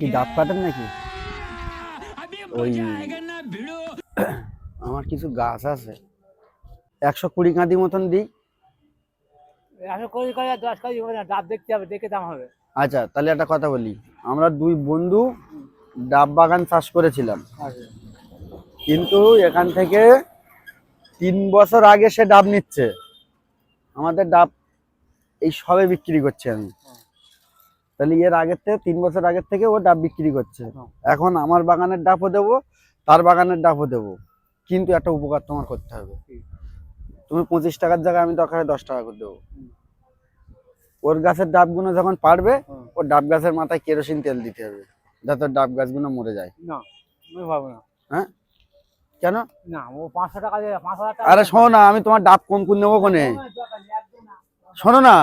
কি ডাব কাটেন নাকি? ওই আমার কিছু গাছ আছে, 120 কাঁদি মতন দিই। 120 করে 10 কেজি হবে না, ডাব দেখতে হবে, দেখে দাম হবে। আচ্ছা তাহলে একটা কথা বলি, আমরা দুই বন্ধু ডাব বাগান চাষ করেছিলাম, আচ্ছা কিন্তু এখান থেকে 3 বছর আগে সে ডাব নিচ্ছে। আমাদের ডাব এই সবে বিক্রি করছে আমি, তাহলে এর আগের থেকে 3 বছর আগের থেকে ও ডাব বিক্রি করছে। এখন আমার বাগানের ডাবও দেবো, তার বাগানের ডাবও দেবো, কিন্তু একটা উপকার তোমার করতে হবে। তুমি 25 টাকার জায়গায় আমি দরকারে 10 টাকা করে দেবো। ওর গাছের ডাবগুলো যখন পারবে, ওর ডাব গাছের মাথায় কেরোসিন তেল দিতে হবে, যাতে ডাব গাছগুলো মরে যায়। না আমি পাবো না। হ্যাঁ কেন? না ও 500 টাকা দিয়ে 5,000 টাকা। আরে শোনো না, আমি তোমার ডাব কম করে নেবো কোনে, শোনো না,